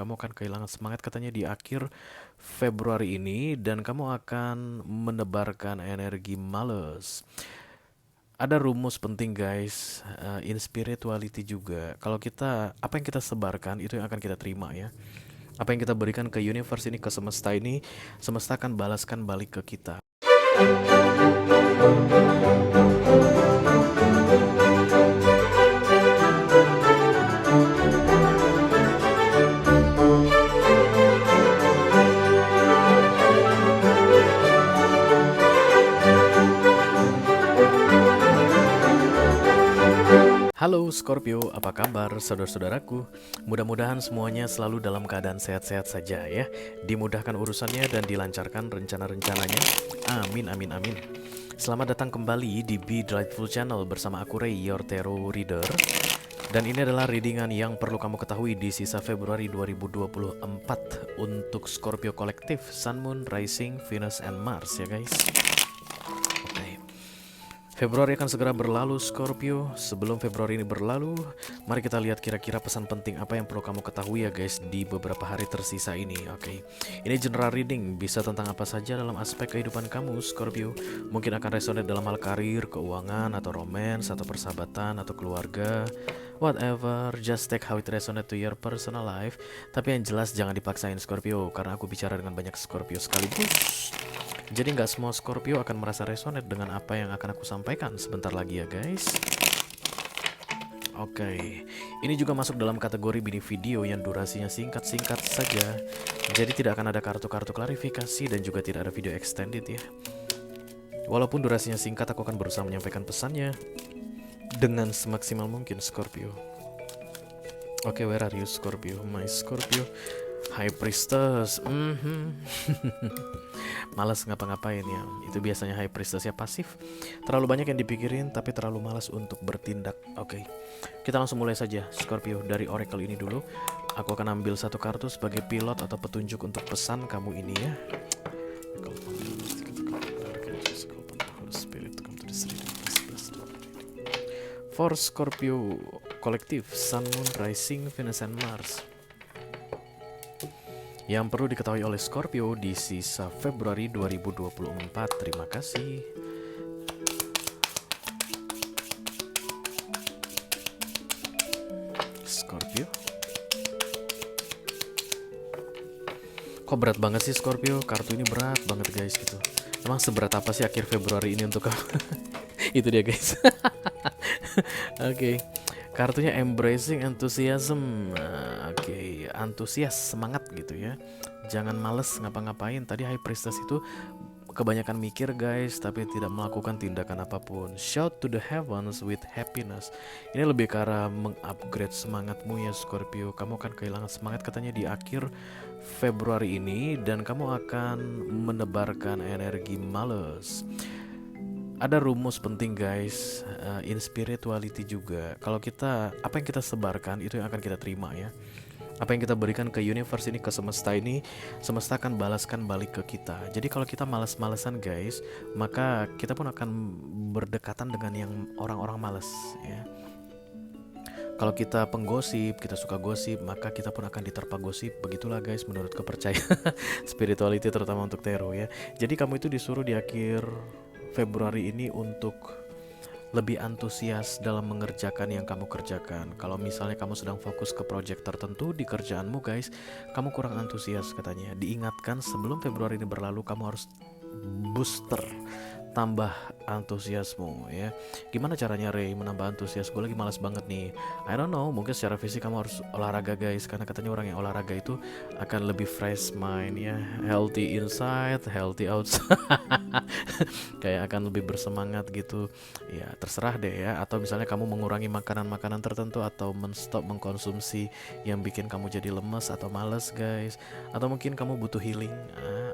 Kamu akan kehilangan semangat katanya di akhir Februari ini dan kamu akan menebarkan energi males. Ada rumus penting guys, in spirituality juga. Kalau kita, apa yang kita sebarkan itu yang akan kita terima ya. Apa yang kita berikan ke universe ini, ke semesta ini, semesta akan balaskan balik ke kita. Halo Scorpio, apa kabar saudara-saudaraku? Mudah-mudahan semuanya selalu dalam keadaan sehat-sehat saja ya. Dimudahkan urusannya dan dilancarkan rencana-rencananya. Amin, amin, amin. Selamat datang kembali di Be Delightful Channel bersama aku Ray, your tarot reader. Dan ini adalah readingan yang perlu kamu ketahui di sisa Februari 2024 untuk Scorpio kolektif, Sun, Moon, Rising, Venus, and Mars ya guys. Februari akan segera berlalu Scorpio. Sebelum Februari ini berlalu, mari kita lihat kira-kira pesan penting apa yang perlu kamu ketahui ya guys di beberapa hari tersisa ini. Oke. Ini general reading, bisa tentang apa saja dalam aspek kehidupan kamu Scorpio. Mungkin akan resonate dalam hal karir, keuangan, atau romance, atau persahabatan, atau keluarga. Whatever, just take how it resonate to your personal life. Tapi yang jelas jangan dipaksain Scorpio, karena aku bicara dengan banyak Scorpio sekaligus. Jadi nggak semua Scorpio akan merasa resonate dengan apa yang akan aku sampaikan sebentar lagi ya guys. Oke, ini juga masuk dalam kategori mini video yang durasinya singkat-singkat saja. Jadi tidak akan ada kartu-kartu klarifikasi dan juga tidak ada video extended ya. Walaupun durasinya singkat, aku akan berusaha menyampaikan pesannya dengan semaksimal mungkin Scorpio. Oke, where are you Scorpio? My Scorpio. High Priestess. Malas ngapa-ngapain ya. Itu biasanya High Priestess ya, pasif. Terlalu banyak yang dipikirin tapi terlalu malas untuk bertindak. Oke. Kita langsung mulai saja Scorpio dari Oracle ini dulu. Aku akan ambil satu kartu sebagai pilot atau petunjuk untuk pesan kamu ini ya. For Scorpio kolektif, Sun, Moon, Rising, Venus, and Mars. Yang perlu diketahui oleh Scorpio di sisa Februari 2024. Terima kasih. Scorpio. Kok berat banget sih Scorpio? Kartu ini berat banget guys gitu. Emang seberat apa sih akhir Februari ini untuk kamu? Itu dia guys. Oke. Kartunya Embracing Enthusiasm. Oke, antusias, semangat gitu ya. Jangan males ngapa-ngapain. Tadi High Priestess itu kebanyakan mikir guys, tapi tidak melakukan tindakan apapun. Shout to the heavens with happiness. Ini lebih ke arah mengupgrade semangatmu ya Scorpio. Kamu akan kehilangan semangat katanya di akhir Februari ini dan kamu akan menebarkan energi males. Ada rumus penting guys, in spirituality juga. Kalau kita, apa yang kita sebarkan itu yang akan kita terima ya. Apa yang kita berikan ke universe ini, ke semesta ini, semesta akan balaskan balik ke kita. Jadi kalau kita malas-malesan guys, maka kita pun akan berdekatan dengan yang orang-orang malas ya. Kalau kita penggosip, kita suka gosip, maka kita pun akan diterpa gosip. Begitulah guys menurut kepercayaan spirituality terutama untuk tarot ya. Jadi kamu itu disuruh di akhir Februari ini untuk lebih antusias dalam mengerjakan yang kamu kerjakan. Kalau misalnya kamu sedang fokus ke project tertentu di kerjaanmu guys, kamu kurang antusias katanya. Diingatkan sebelum Februari ini berlalu, kamu harus booster, tambah antusiasmu ya. Gimana caranya Ray menambah antusias? Gue lagi malas banget nih. I don't know, mungkin secara fisik kamu harus olahraga guys, karena katanya orang yang olahraga itu akan lebih fresh mind ya, healthy inside, healthy outside. Kayak akan lebih bersemangat gitu. Ya terserah deh ya. Atau misalnya kamu mengurangi makanan-makanan tertentu atau menstop mengkonsumsi yang bikin kamu jadi lemes atau males guys. Atau mungkin kamu butuh healing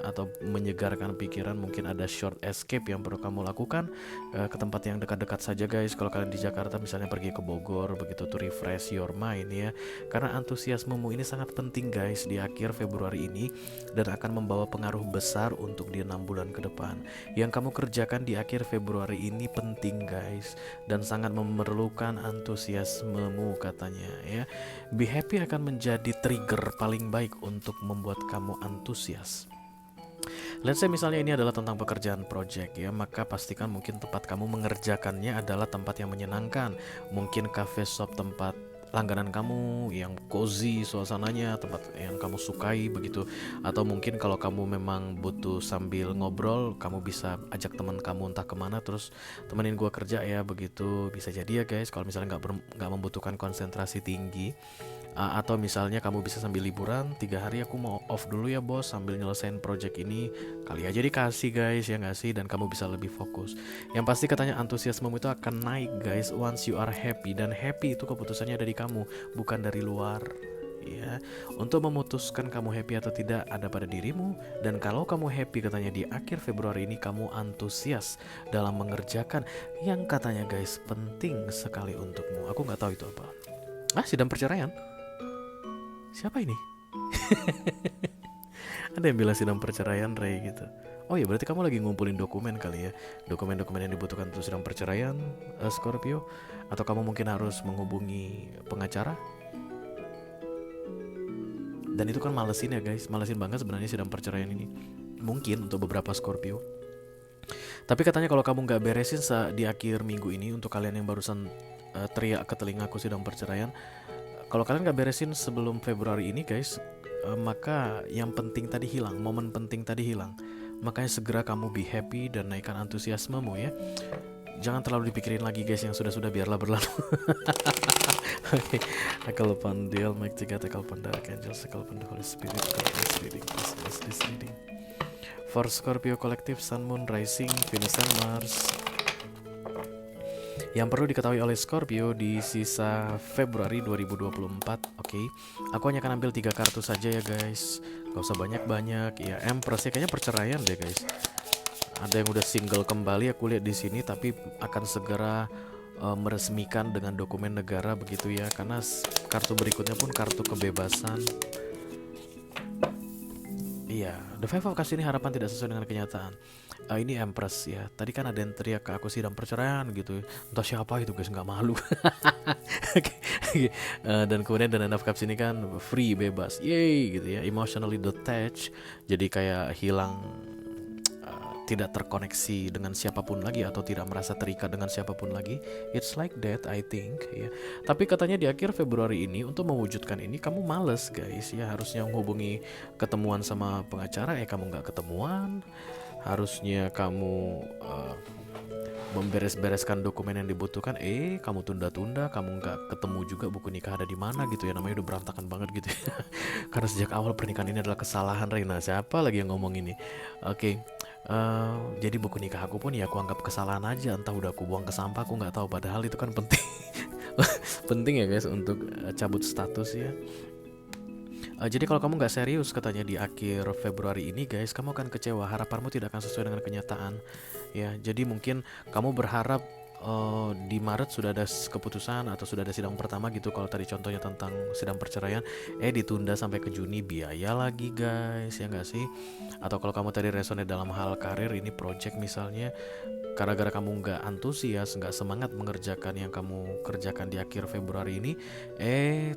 atau menyegarkan pikiran, mungkin ada short escape yang perlu kamu lakukan ke tempat yang dekat-dekat saja guys. Kalau kalian di Jakarta misalnya pergi ke Bogor begitu to refresh your mind ya. Karena antusiasmemu ini sangat penting guys di akhir Februari ini dan akan membawa pengaruh besar untuk di 6 bulan ke depan. Yang kamu kerjakan di akhir Februari ini penting guys dan sangat memerlukan antusiasmemu katanya ya. Be happy akan menjadi trigger paling baik untuk membuat kamu antusias. Let's say misalnya ini adalah tentang pekerjaan project ya, maka pastikan mungkin tempat kamu mengerjakannya adalah tempat yang menyenangkan. Mungkin cafe shop tempat langganan kamu yang cozy suasananya, tempat yang kamu sukai begitu. Atau mungkin kalau kamu memang butuh sambil ngobrol, kamu bisa ajak teman kamu entah kemana terus temenin gua kerja ya begitu. Bisa jadi ya guys, kalau misalnya nggak membutuhkan konsentrasi tinggi. Atau misalnya kamu bisa sambil liburan 3 hari aku mau off dulu ya bos sambil nyelesain project ini, kali aja dikasih guys ya nggak sih, dan kamu bisa lebih fokus. Yang pasti katanya antusiasmemu itu akan naik guys once you are happy, dan happy itu keputusannya dari kamu bukan dari luar ya. Untuk memutuskan kamu happy atau tidak ada pada dirimu, dan kalau kamu happy katanya di akhir Februari ini kamu antusias dalam mengerjakan yang katanya guys penting sekali untukmu. Aku nggak tahu itu apa. Sidang perceraian. Siapa ini? Ada yang bilang sidang perceraian Ray gitu. Oh ya berarti kamu lagi ngumpulin dokumen kali ya. Dokumen-dokumen yang dibutuhkan untuk sidang perceraian Scorpio. Atau kamu mungkin harus menghubungi pengacara. Dan itu kan malesin ya guys. Malesin banget sebenarnya sidang perceraian ini. Mungkin untuk beberapa Scorpio. Tapi katanya kalau kamu gak beresin di akhir minggu ini, untuk kalian yang barusan teriak ke telingaku sidang perceraian, kalau kalian gak beresin sebelum Februari ini guys, maka yang penting tadi hilang, momen penting tadi hilang. Makanya segera kamu be happy dan naikkan antusiasmemu ya. Jangan terlalu dipikirin lagi guys, yang sudah-sudah biarlah berlalu. Oke, Akal upon the Almighty God, akal upon the Archangels, akal upon the Holy Spirit, God is leading, is leading. For Scorpio Collective, Sun, Moon, Rising, Venus, and Mars. Yang perlu diketahui oleh Scorpio di sisa Februari 2024, oke. Aku hanya akan ambil 3 kartu saja ya guys. Gak usah banyak-banyak. Ya, Empress ya, kayaknya perceraian deh guys. Ada yang udah single kembali aku lihat di sini, tapi akan segera meresmikan dengan dokumen negara begitu ya. Karena kartu berikutnya pun kartu kebebasan. Iya, The Five of Cups ini harapan tidak sesuai dengan kenyataan. Ini Empress ya. Tadi kan ada yang teriak ke aku sidang perceraian gitu. Entah siapa itu guys, nggak malu. Dan kemudian The Nine of Cups ini kan free, bebas, yay gitu ya. Emotionally detached, jadi kayak hilang, tidak terkoneksi dengan siapapun lagi atau tidak merasa terikat dengan siapapun lagi. It's like that I think ya. Tapi katanya di akhir Februari ini untuk mewujudkan ini kamu males guys ya. Harusnya menghubungi ketemuan sama pengacara kamu nggak ketemuan. Harusnya kamu memberes-bereskan dokumen yang dibutuhkan kamu tunda-tunda, kamu nggak ketemu juga buku nikah ada di mana gitu ya. Namanya udah berantakan banget gitu ya. Karena sejak awal pernikahan ini adalah kesalahan Reina. Siapa lagi yang ngomong ini? Oke. Jadi buku nikah aku pun ya aku anggap kesalahan aja, entah udah aku buang ke sampah, aku nggak tahu, padahal itu kan penting. Penting ya guys untuk cabut status ya. Jadi kalau kamu nggak serius katanya di akhir Februari ini guys, kamu akan kecewa, harapanmu tidak akan sesuai dengan kenyataan ya. Jadi mungkin kamu berharap di Maret sudah ada keputusan atau sudah ada sidang pertama gitu. Kalau tadi contohnya tentang sidang perceraian ditunda sampai ke Juni, biaya lagi guys ya nggak sih. Atau kalau kamu tadi resonate dalam hal karir, ini project misalnya, gara-gara kamu nggak antusias, nggak semangat mengerjakan yang kamu kerjakan di akhir Februari ini,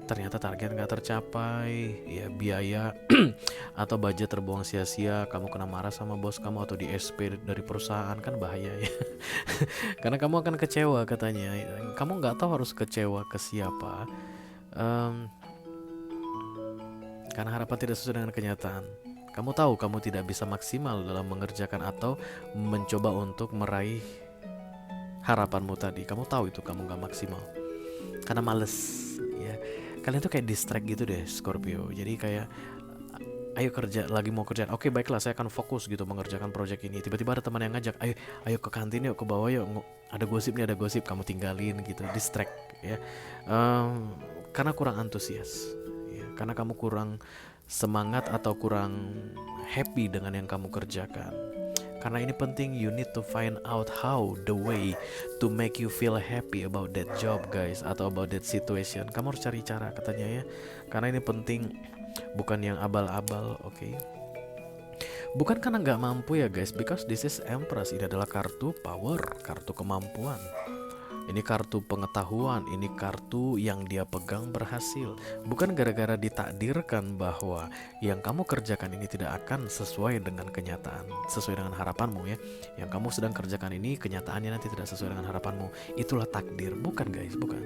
ternyata target nggak tercapai ya, biaya atau budget terbuang sia-sia, kamu kena marah sama bos kamu atau di SP dari perusahaan, kan bahaya ya. Karena kamu akan kecewa katanya. Kamu nggak tahu harus kecewa ke siapa, karena harapan tidak sesuai dengan kenyataan. Kamu tahu kamu tidak bisa maksimal dalam mengerjakan atau mencoba untuk meraih harapanmu tadi. Kamu tahu itu kamu gak maksimal karena males ya. Kalian tuh kayak distract gitu deh Scorpio. Jadi kayak ayo kerja, lagi mau kerjaan, oke baiklah saya akan fokus gitu mengerjakan project ini. Tiba-tiba ada teman yang ngajak, ayo ke kantin yuk, ke bawah yuk, ada gosip nih, ada gosip, kamu tinggalin gitu, distract ya. Karena kurang antusias ya, karena kamu kurang semangat atau kurang happy dengan yang kamu kerjakan. Karena ini penting, you need to find out how the way to make you feel happy about that job guys, atau about that situation. Kamu harus cari cara katanya ya. Karena ini penting, bukan yang abal-abal, oke? Bukan karena nggak mampu ya guys, because this is Empress. Ini adalah kartu power, kartu kemampuan. Ini kartu pengetahuan, ini kartu yang dia pegang berhasil. Bukan gara-gara ditakdirkan bahwa yang kamu kerjakan ini tidak akan sesuai dengan kenyataan, sesuai dengan harapanmu ya. Yang kamu sedang kerjakan ini kenyataannya nanti tidak sesuai dengan harapanmu. Itulah takdir, bukan guys, bukan.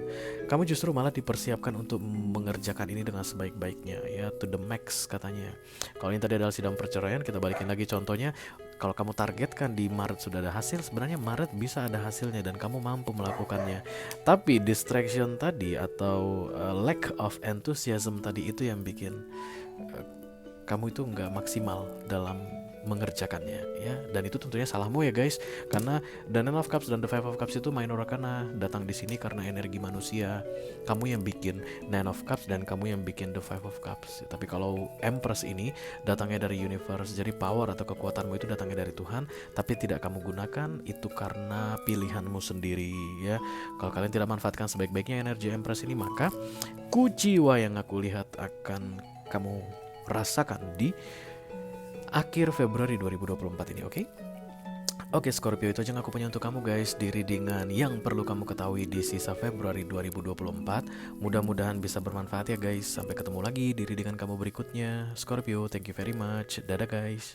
Kamu justru malah dipersiapkan untuk mengerjakan ini dengan sebaik-baiknya ya, to the max katanya. Kalau ini tadi adalah sidang perceraian, kita balikin lagi contohnya. Kalau kamu targetkan di Maret sudah ada hasil, sebenarnya Maret bisa ada hasilnya dan kamu mampu melakukannya. Tapi distraction tadi atau lack of enthusiasm tadi itu yang bikin kamu itu nggak maksimal dalam mengerjakannya ya. Dan itu tentunya salahmu ya guys, karena the Nine of Cups dan the Five of Cups itu minor arcana, datang di sini karena energi manusia. Kamu yang bikin Nine of Cups dan kamu yang bikin the Five of Cups. Tapi kalau Empress ini datangnya dari universe, jadi power atau kekuatanmu itu datangnya dari Tuhan, tapi tidak kamu gunakan itu karena pilihanmu sendiri ya. Kalau kalian tidak manfaatkan sebaik-baiknya energi Empress ini, maka kuciwa yang aku lihat akan kamu rasakan di akhir Februari 2024 ini, oke? Oke Scorpio, itu aja yang aku punya untuk kamu guys di readingan yang perlu kamu ketahui di sisa Februari 2024. Mudah-mudahan bisa bermanfaat ya guys. Sampai ketemu lagi di readingan kamu berikutnya. Scorpio, thank you very much. Dadah guys.